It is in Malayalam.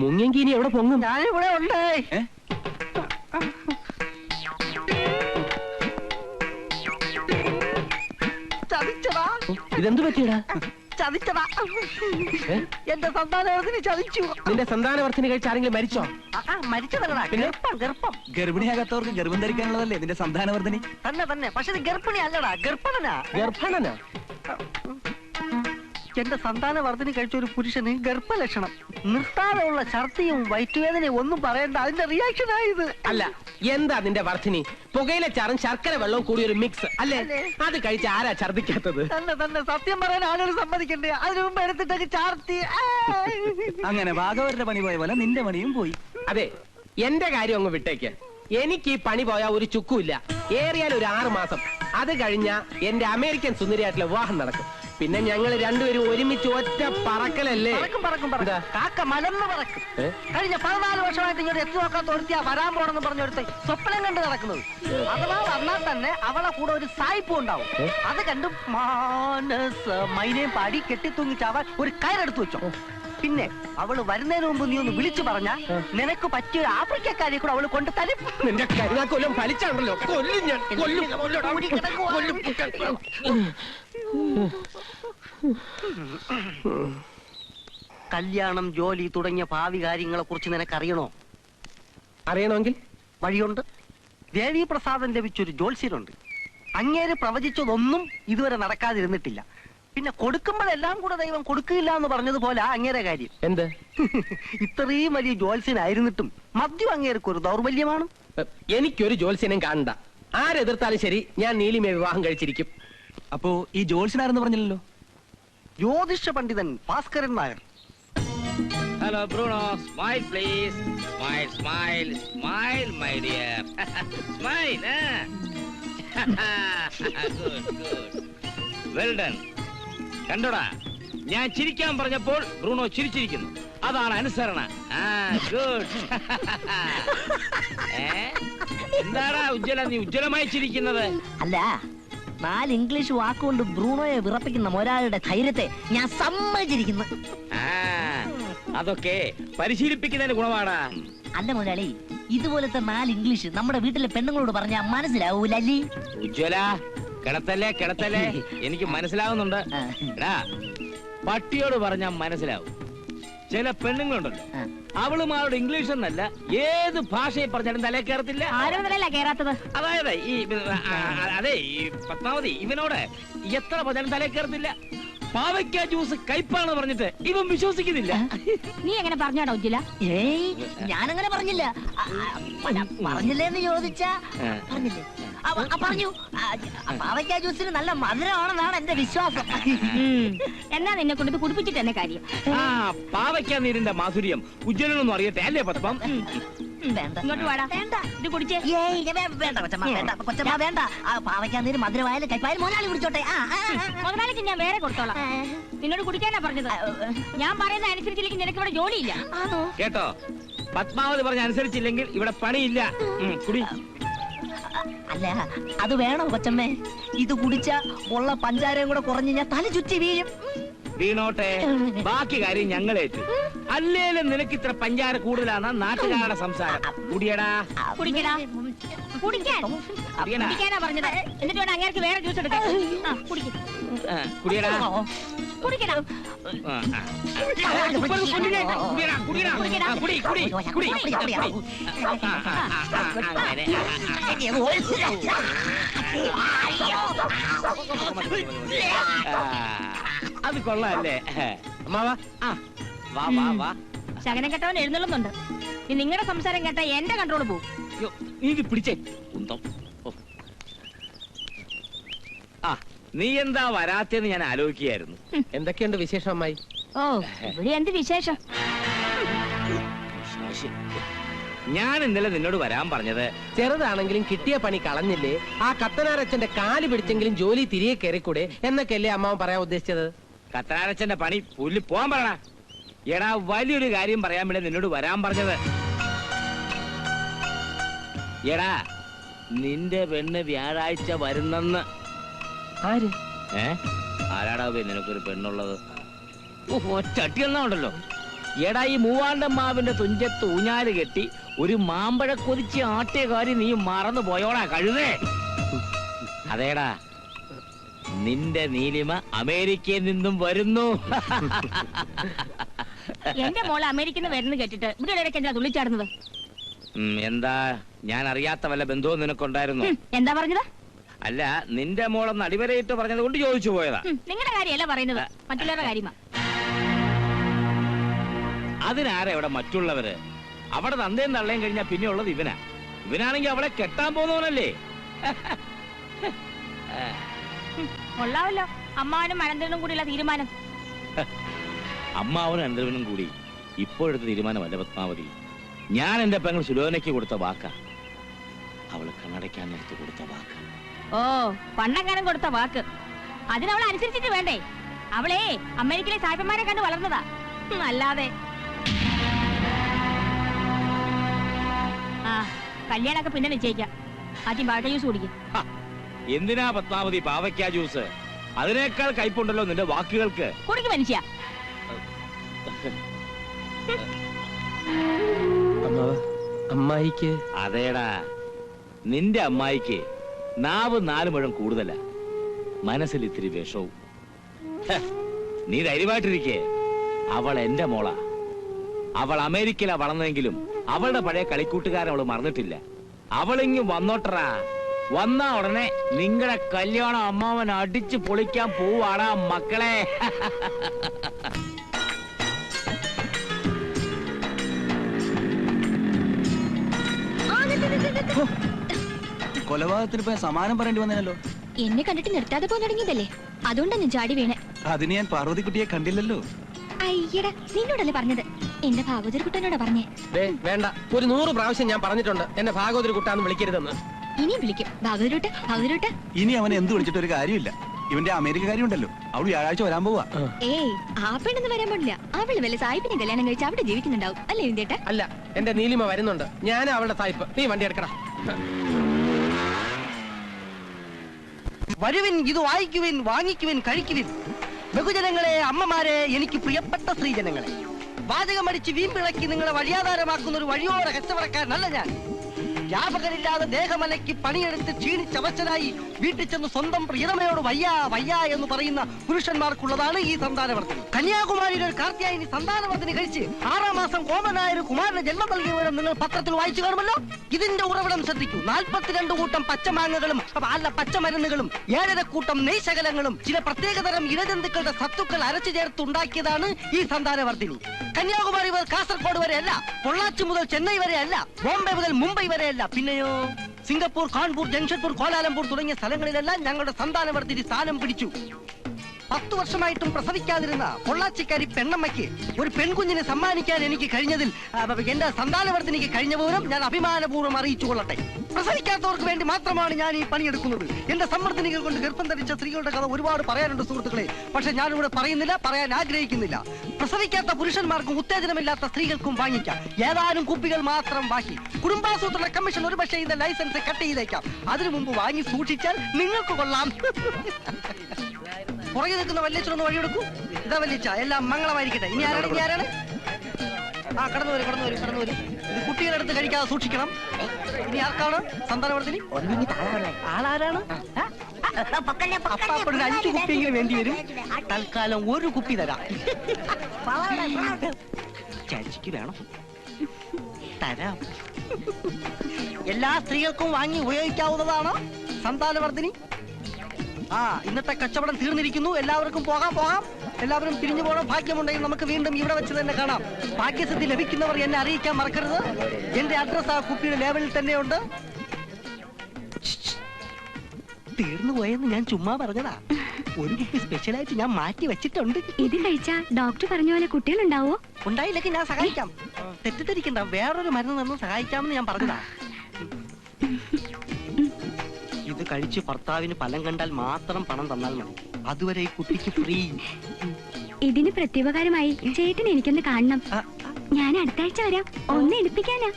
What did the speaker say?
മുങ്ങിയെങ്കി ഇനി എവിടെ പൊങ്ങും? ഞാനിവിടെ ഉണ്ട്. ചതിച്ചടാ. ഇതെന്ത് പറ്റിയടാ? ചതിച്ചടാ. എന്റെ സന്താനവർദ്ധനി ചതിച്ചു. നിന്റെ സന്താനവർദ്ധനി കഴിച്ച് ആരെങ്കിലും മരിച്ചോ? മരിച്ചതല്ലടാ, ഗർഭം. ഗർഭിണിയാകാത്തവർക്ക് ഗർഭം ധരിക്കാനുള്ളതല്ലേ നിന്റെ സന്താനവർദ്ധനി? തന്നെ. പക്ഷെ ഇത് ഗർഭിണി അല്ലടാ, ഗർഭണനാ. ഗർഭണനാ? എന്റെ സന്താനവർദ്ധനി കഴിച്ച ഒരു പുരുഷന് ഗർഭലക്ഷണം. നിർത്താതെയുള്ള ഛർദിയും വയറ്റുവേദനയും ഒന്നും പറയണ്ട, അതിന്റെ റിയാക്ഷൻ ആയത്. അല്ല, എന്താ നിന്റെ വർദ്ധനി? പുകയിലെ ചാറും ശർക്കര വെള്ളവും കൂടി ഒരു മിക്സ് അല്ലേ? അത് കഴിച്ച് ആരാ ഛർദിക്കാത്തത്? തന്നെ സത്യം പറയാൻ ആളുകൾ സമ്മതിക്കണ്ടേ? അതിനു മുമ്പ് എടുത്തിട്ടൊക്കെ ചാർത്തി. അങ്ങനെ ഭാഗവരുടെ പണി പോയ പോലെ നിന്റെ പണിയും പോയി. അതെ, എന്റെ കാര്യം അങ്ങ് വിട്ടേക്ക്. എനിക്ക് ഈ പണി പോയാ ഒരു ചുക്കുമില്ല. ഏറിയാൽ ഒരു 6 മാസം. അത് കഴിഞ്ഞ എന്റെ അമേരിക്കൻ സുന്ദരിയായിട്ടുള്ള വിവാഹം നടക്കും. പിന്നെ ഞങ്ങൾ രണ്ടുപേരും ഒരുമിച്ച് ഒറ്റ പറക്കലല്ലേ? പറക്കും. കാക്ക മലന്ന് പറക്കും. കഴിഞ്ഞ 14 വർഷമായിട്ട് ഇങ്ങനെ എത്തി നോക്കാൻ തോർത്തിയാ വരാൻ പോണെന്ന് പറഞ്ഞെടുത്ത് സ്വപ്നം കണ്ട് നടക്കുന്നത്. അഥവാ വന്നാൽ തന്നെ അവളെ കൂടെ ഒരു സായിപ്പും ഉണ്ടാവും. അത് കണ്ട് മാനസ മൈനയും പാടി കെട്ടിത്തൂങ്ങിച്ചാവാൻ ഒരു കയറെടുത്ത് വെച്ചോ. പിന്നെ അവള് വരുന്നതിന് മുമ്പ് നീ ഒന്ന് വിളിച്ചു പറഞ്ഞാ നിനക്ക് പറ്റിയ ആഫ്രിക്കക്കാരെ കൂടെ അവള് കൊണ്ട് തരും. നിന്റെ കരുതാക്കൊല്ലം ഫലിച്ചാണല്ലോ. കല്യാണം, ജോലി തുടങ്ങിയ ഭാവി കാര്യങ്ങളെ കുറിച്ച് നിനക്കറിയണോ? അറിയണമെങ്കിൽ വഴിയുണ്ട്. ദേവി പ്രസാദം ലഭിച്ചൊരു ജ്യോത്സ്യനുണ്ട്. അങ്ങേര് പ്രവചിച്ചതൊന്നും ഇതുവരെ നടക്കാതിരുന്നിട്ടില്ല. പിന്നെ കൊടുക്കുമ്പോഴെല്ലാം കൂടെ ദൈവം കൊടുക്കില്ല എന്ന് പറഞ്ഞതുപോലെ അങ്ങേരെ കാര്യം. എന്ത്? ഇത്രയും വലിയ ജ്യോത്സ്യനായിരുന്നിട്ടും മദ്യം അങ്ങേർക്ക് ഒരു ദൗർബല്യമാണ്. എനിക്കൊരു ജ്യോത്സ്യനും കാണണ്ട. ആരെതിർത്താലും ശരി, ഞാൻ നീലിമയെ വിവാഹം കഴിച്ചിരിക്കും. അപ്പോ ഈ ജോത്സ്യനാരെന്ന് പറഞ്ഞില്ലല്ലോ? ജ്യോതിഷ പണ്ഡിതൻ Bhaskaran Nair. Hello Bruno, smile please. Smile my dear. Smile. Good. Well done. കണ്ടോടാ, ഞാൻ ചിരിക്കാൻ പറഞ്ഞപ്പോൾ ബ്രൂണോ ചിരിച്ചിരിക്കുന്നു. അതാണ് അനുസരണ. ഗുഡ്. എന്താടാ ഉജ്ജ്വല, നീ ഉജ്ജ്വലമായി ചിരിക്കുന്നത്? അല്ല, 4 ഇംഗ്ലീഷ് വാക്കുകൊണ്ട് ബ്രൂണോയെ വിറപ്പിക്കുന്ന ഒരാളുടെ ധൈര്യത്തെ ഞാൻ സമ്മതിച്ചിരിക്കുന്നു. അതൊക്കെ പരിശീലിപ്പിക്കുന്നതിന് ഗുണമാടാ. അല്ല മുതലാളി, ഇതുപോലത്തെ 4 ഇംഗ്ലീഷ് നമ്മുടെ വീട്ടിലെ പെണ്ണുങ്ങളോട് പറഞ്ഞാൽ മനസ്സിലാവൂലല്ലേ? ഉജ്ജ്വല, കിടത്തല്ലേ, എനിക്ക് മനസ്സിലാവുന്നുണ്ട്. എടാ, പട്ടിയോട് പറഞ്ഞാൽ മനസ്സിലാവും. ചില പെണ്ണുങ്ങളുണ്ടല്ലോ, അവളുമാരോട് ഇംഗ്ലീഷ് എന്നല്ല ഏത് ഭാഷയിൽ പറഞ്ഞാലും തലേ കയറത്തില്ല. അതായത് ഈ പത്മാവതി ഇവനോട് എത്ര പറഞ്ഞാലും തലേ കയറത്തില്ല. പാവയ്ക്ക ജ്യൂസ് കയ്പാണെന്ന് പറഞ്ഞിട്ട് ഇവൻ വിശ്വസിക്കുന്നില്ല. നീ എങ്ങനെ പറഞ്ഞാടോ ഉജ്ജ്വല? ഏയ്, ഞാനങ്ങനെ പറഞ്ഞില്ല. പറഞ്ഞില്ലേന്ന് ചോദിച്ചാ പറഞ്ഞില്ലേ? പറഞ്ഞു. പാവയ്ക്ക ജ്യൂസിന് നല്ല മധുരമാണെന്നാണ് എന്റെ വിശ്വാസം. എന്നാ നിന്നെ കൊണ്ട് കുടിപ്പിച്ചിട്ട് എന്നെ കാര്യം. പാവയ്ക്ക നീരിന്റെ മാധുര്യം ഉജ്ജ്വലനൊന്നും അറിയട്ടെ അല്ലേ പത്മം? ഇങ്ങോട്ട് വേണ്ട, ഇത് കുടിച്ചേ. വേണ്ട കൊച്ചമ്മ, കൊച്ചമ്മ വേണ്ട. പാവയ്ക്ക നീര് മധുരമായാലും കയ്പായാലും മുതലാളി കുടിച്ചോട്ടെ. മുതലാളിക്ക് ഞാൻ വേറെ കൊടുത്തോളാം. നിന്നോട് കുടിക്കാനാ പറഞ്ഞത്. ഞാൻ പറയുന്ന അനുസരിച്ചില്ലെങ്കിൽ നിനക്ക് ഇവിടെ ജോലിയില്ല. കേട്ടോ, പത്മാവതി പറഞ്ഞ അനുസരിച്ചില്ലെങ്കിൽ ഇവിടെ പണിയില്ല. കുടി. അല്ല, അത് വേണോ കൊച്ചമ്മേ? ഇത് കുടിച്ച ഉള്ള പഞ്ചാരയും കൂടെ കുറഞ്ഞ് ഞാൻ തല ചുറ്റി വീഴും. വീണോട്ടെ, ബാക്കി കാര്യം ഞങ്ങളേറ്റു. അല്ലേലും നിനക്ക് ഇത്ര പഞ്ചാര കൂടുതലാണെന്ന നാട്ടുകാരുടെ സംസാരം. കുടിയടാ. കുടിക്കടാ. കുടിക്കാനാ പറഞ്ഞത്. എന്നിട്ട് വേണം അങ്ങേർക്ക് വേറെ ജ്യൂസ് എടുക്കാൻ. കുടിയടാ. കുടിക്കടാ. അത് കൊള്ളാല്ലേ അമ്മാവാ? വാ. ശകനം കെട്ടവൻ എഴുന്നള്ളുന്നുണ്ട്. നീ നിങ്ങളുടെ സംസാരം കേട്ടാ എന്റെ കൺട്രോൾ പോകും. നീ ഇത് പിടിച്ചേ. നീ എന്താ വരാത്തെന്ന് ഞാൻ ആലോചിക്കുകയായിരുന്നു. എന്തൊക്കെയുണ്ട് വിശേഷം അമ്മായി? ഓ, ഇവിടെ എന്ത് വിശേഷം? ഞാൻ ഇന്നലെ നിന്നോട് വരാൻ പറഞ്ഞത് ചെറുതാണെങ്കിലും കിട്ടിയ പണി കളഞ്ഞില്ലേ? ആ കത്തനാരച്ചന്റെ കാല് പിടിച്ചെങ്കിലും ജോലി തിരികെ കയറിക്കൂടെ എന്നൊക്കെയല്ലേ അമ്മാവൻ പറയാൻ ഉദ്ദേശിച്ചത്? കത്തനാരച്ചന്റെ പണി പുല്ല് പോവാൻ പറയണ. എടാ, വലിയൊരു കാര്യം പറയാൻ വേണ്ടി നിന്നോട് വരാൻ പറഞ്ഞത്. എടാ, നിന്റെ പെണ്ണ് വ്യാഴാഴ്ച വരുന്നെന്ന്. ആര്? ആരാടാ നിനക്കൊരു പെണ്ണുള്ളത്? ഒറ്റ അട്ടി എന്നാ ഉണ്ടല്ലോ. എടാ ഈ മൂവാണ്ടമ്മാവിന്റെ തുഞ്ചത്ത് ഊഞ്ഞാല് കെട്ടി ഒരു മാമ്പഴ കൊതിച്ച് ആട്ടിയ കാര്യം നീ മറന്നു പോയോടാ കഴുതേ. അതേടാ, നിന്റെ നീലിമ അമേരിക്കയിൽ നിന്നും വരുന്നു. എന്റെ മോള് അമേരിക്കന്ന് വരുന്നു കേട്ടിട്ട് ഇവിടെ ഇടയ്ക്ക് എന്താ തുള്ളിച്ചാടുന്നത്? എന്താ, ഞാൻ അറിയാത്ത വല്ല ബന്ധവും നിനക്കുണ്ടായിരുന്നു? എന്താ പറഞ്ഞത്? അല്ല, നിന്റെ മോളൊന്ന് അടിവരയിട്ട് പറഞ്ഞത് കൊണ്ട് ചോദിച്ചു പോയതാ. നിങ്ങളുടെ കാര്യമല്ല പറയുന്നത്, മറ്റുള്ളവരുടെ കാര്യമാ. അതിനാരാ ഇവിടെ മറ്റുള്ളവര്? അവിടെ തന്തയും തള്ളയും കഴിഞ്ഞാൽ പിന്നെ ഉള്ളത് ഇവനാ. ഇവനാണെങ്കി അവളെ കെട്ടാൻ പോകുന്നവനല്ലേ. കൊള്ളാവല്ലോ, അമ്മാവനും അനന്തരനും കൂടിയുള്ള തീരുമാനം. അമ്മാവനും അനന്തരവനും കൂടി ഇപ്പോഴത്തെ തീരുമാനമല്ല പത്മാവതി. ഞാൻ എന്റെ പെങ്ങൾ സുലോനയ്ക്ക് കൊടുത്ത വാക്കാ. അവള് കണ്ണടയ്ക്കാൻ എടുത്ത് കൊടുത്ത വാക്ക്. ഓ, പണ്ടങ്ങാനും കൊടുത്ത വാക്ക്. അതിനവളെ അനുസരിച്ചിട്ട് വേണ്ടേ? അവളെ അമേരിക്കയിലെ സായിപ്പന്മാരെ കണ്ട് വളർന്നതാ, അല്ലാതെ. ആ, കല്യാണമൊക്കെ പിന്നെ നിശ്ചയിക്കാം. ആദ്യം പാവയ്ക്ക ജ്യൂസ് കുടിക്കും. എന്തിനാ പത്മാവതി പാവയ്ക്ക ജ്യൂസ്? അതിനേക്കാൾ കയ്പുണ്ടല്ലോ നിന്റെ വാക്കുകൾക്ക്. കുടിക്കും മനുഷ്യ. അമ്മായിക്ക് അതേടാ, നിന്റെ അമ്മായിക്ക് നാവ് 4 മുഴം കൂടുതലാ, മനസ്സിൽ ഇത്തിരി വിഷവും. നീ ധൈര്യമായിട്ടിരിക്കേ. അവൾ എന്റെ മോളാ. അവൾ അമേരിക്കയിലാ വളർന്നെങ്കിലും അവളുടെ പഴയ കളിക്കൂട്ടുകാരൻ അവള് മറന്നിട്ടില്ല. അവളിങ്ങ് വന്നോട്ടറാ. വന്ന ഉടനെ നിങ്ങളുടെ കല്യാണം അമ്മാവൻ അടിച്ചു പൊളിക്കാൻ പോവാടാ മക്കളെ. കൊലപാതകത്തിന് പോയ സമാനം പറയേണ്ടി വന്നല്ലോ. എന്നെ കണ്ടിട്ട് നിർത്താതെ പോകാൻ തുടങ്ങിയതല്ലേ, അതുകൊണ്ടാണ് ചാടി വീണേ. അതിന് ഞാൻ പാർവതിക്കുട്ടിയെ കണ്ടില്ലല്ലോ. അയ്യടാ, നിന്നോടല്ലേ പറഞ്ഞത്, എന്റെ ഭാഗവതർ കുട്ടനോടാ പറഞ്ഞേ. വേണ്ട, ഒരു 100 പ്രാവശ്യം ഞാൻ പറഞ്ഞിട്ടുണ്ട് എന്നെ ഭാഗവതര് കുട്ടാന്ന് വിളിക്കരുതെന്ന്. ഇനിയും വിളിക്കും ഭാഗവതരൂട്ട് ഭാഗവതരൂട്ട്. ഇനി അവനെ എന്ത് വിളിച്ചിട്ട് ഒരു കാര്യമില്ല. ഇവന്റെ അമേരിക്കക്കാരി ഉണ്ടല്ലോ, അവള് വ്യാഴാഴ്ച വരാൻ പോവാ. ഏയ്, ആ പെണ്ണെന്ന് വരാൻ പാടില്ല. അവള് വല്ല സായിപ്പിനെ കല്യാണം കഴിച്ച് അവിടെ ജീവിക്കുന്നുണ്ടാവും അല്ലേ ഇന്ത്യട്ട? അല്ല, എന്റെ നീലിമ വരുന്നുണ്ട്. ഞാൻ അവളുടെ സായിപ്പ്. നീ വണ്ടി എടുക്കടാ. വരുവിൻ, ഇത് വായിക്കുവിൻ, വാങ്ങിക്കുവിൻ, കഴിക്കുവിൻ. ബഹുജനങ്ങളെ, അമ്മമാരെ, എനിക്ക് പ്രിയപ്പെട്ട സ്ത്രീജനങ്ങളെ, വാചകമടിച്ച് വീമ്പിളക്കി നിങ്ങളെ വഴിയാധാരമാക്കുന്ന ഒരു വഴിയോര കച്ചവടക്കാരനല്ല ഞാൻ. വ്യാപകരില്ലാതെ ദേഹമലയ്ക്ക് പണിയെടുത്ത് ക്ഷീണിച്ചവശനായി വീട്ടിൽ ചെന്ന് സ്വന്തം പ്രിയതമയോട് വയ്യാ വയ്യാ എന്ന് പറയുന്ന പുരുഷന്മാർക്കുള്ളതാണ് ഈ സന്താനവർദ്ധനി. കന്യാകുമാരിയിൽ ഒരു കാർത്തിയായിനി സന്താനവർദ്ധനി കഴിച്ച് 6 മാസം കോമനായ ഒരു കുമാരന് ജന്മം നൽകിയ വിവരം നിങ്ങൾ പത്രത്തിൽ വായിച്ചു കാണുമല്ലോ. ഇതിന്റെ ഉറവിടം ശ്രദ്ധിക്കൂ. 42 കൂട്ടം പച്ചമാങ്ങകളും അല്ല പച്ചമരുന്നുകളും 7.5 കൂട്ടം നെയ്ശകലങ്ങളും ചില പ്രത്യേകതരം ഇഴജന്തുക്കളുടെ സത്തുക്കൾ അരച്ചു ചേർത്തുണ്ടാക്കിയതാണ് ഈ സന്താനവർദ്ധിനി. കന്യാകുമാരി മുതൽ കാസർഗോഡ് വരെയല്ല, പൊള്ളാച്ചി മുതൽ ചെന്നൈ വരെയല്ല, ബോംബെ മുതൽ മുംബൈ വരെയല്ല, പിന്നെയോ സിംഗപ്പൂർ, കാൺപൂർ, ജംഷഡ്പൂർ, കോലാലംപൂർ തുടങ്ങിയ സ്ഥലങ്ങളിലെല്ലാം ഞങ്ങളുടെ സന്താനവർദ്ധിനി സ്ഥാനം പിടിച്ചു. 10 വർഷമായിട്ടും പ്രസവിക്കാതിരുന്ന പൊള്ളാച്ചിക്കാരി പെണ്ണമ്മയ്ക്ക് ഒരു പെൺകുഞ്ഞിനെ സമ്മാനിക്കാൻ എനിക്ക് കഴിഞ്ഞതിൽ എന്റെ സന്താനവർദ്ധനിക്ക് കഴിഞ്ഞ വിവരം ഞാൻ അഭിമാനപൂർവ്വം അറിയിച്ചു കൊള്ളട്ടെ. പ്രസവിക്കാത്തവർക്ക് വേണ്ടി മാത്രമാണ് ഞാൻ ഈ പണിയെടുക്കുന്നത്. എന്റെ സമ്മർദ്ദനികൾ കൊണ്ട് ഗർഭം ധരിച്ച സ്ത്രീകളുടെ കഥ ഒരുപാട് പറയാനുണ്ട് സുഹൃത്തുക്കളെ. പക്ഷെ ഞാനിവിടെ പറയുന്നില്ല, പറയാൻ ആഗ്രഹിക്കുന്നില്ല. പ്രസവിക്കാത്ത പുരുഷന്മാർക്കും ഉത്തേജനമില്ലാത്ത സ്ത്രീകൾക്കും വാങ്ങിക്കാം. ഏതാനും കുപ്പികൾ മാത്രം ബാക്കി. കുടുംബാസൂത്രണ കമ്മീഷൻ ഒരു പക്ഷേ ഇതിന്റെ ലൈസൻസ് കട്ട് ചെയ്തേക്കാം. അതിനു മുമ്പ് വാങ്ങി സൂക്ഷിച്ചാൽ നിങ്ങൾക്ക് കൊള്ളാം. പുറകെ നിൽക്കുന്ന വല്യച്ഛനൊന്ന് വഴിയെടുക്കൂ. ഇതാ വല്യച്ഛ, എല്ലാം മംഗളമായിരിക്കട്ടെ. ഇനി ആരാണ്? ആ, കടന്നു വരും. ഇത് കുട്ടികളെടുത്ത് കഴിക്കാതെ സൂക്ഷിക്കണം. ഇനി ആർക്കാണ് സന്താനവർദ്ധനി? ആളാരാണ്? അപ്പാപ്പൊരു 5 കുപ്പിയെങ്കിലും വേണ്ടി വരും. തൽക്കാലം 1 കുപ്പി തരാം. ചേച്ചിക്ക് വേണം, തരാം. എല്ലാ സ്ത്രീകൾക്കും വാങ്ങി ഉപയോഗിക്കാവുന്നതാണ് സന്താനവർദ്ധനി. ഇന്നത്തെ കച്ചവടം തീർന്നിരിക്കുന്നു. എല്ലാവർക്കും പോകാം. എല്ലാവരും പിരിഞ്ഞു പോകണം. ഭാഗ്യമുണ്ടെങ്കിൽ നമുക്ക് വീണ്ടും ഇവിടെ വെച്ച് തന്നെ കാണാം. ഭാഗ്യസിദ്ധി ലഭിക്കുന്നവർ എന്നെ അറിയിക്കാൻ മറക്കരുത്. എന്റെ അഡ്രസ് ആ കുപ്പിയുടെ ലേബലിൽ തന്നെയുണ്ട്. തീർന്നു പോയെന്ന് ഞാൻ ചുമ്മാ പറഞ്ഞതാ. 1 കുപ്പി സ്പെഷ്യലായിട്ട് ഞാൻ മാറ്റി വെച്ചിട്ടുണ്ട്. ഇത് കഴിച്ചാ ഡോക്ടർ പറഞ്ഞ പോലെ കുട്ടികളുണ്ടാവോ? ഉണ്ടായില്ലെങ്കിൽ ഞാൻ സഹായിക്കാം. തെറ്റിദ്ധരിക്കണ്ട, വേറൊരു മരുന്ന് തന്നു സഹായിക്കാമെന്ന് ഞാൻ പറഞ്ഞതാ. ഇത് കഴിച്ച് ഭർത്താവിന് ഫലം കണ്ടാൽ മാത്രം പണം തന്നാൽ മതി. അതുവരെ ഈ കുട്ടിക്ക് ഫ്രീ. ഇതിന് പ്രത്യുപകാരമായി ചേട്ടൻ എനിക്കൊന്ന് കാണണം. ഞാൻ അടുത്ത ആഴ്ച വരാം. ഒന്ന് എടുപ്പിക്കാനാ.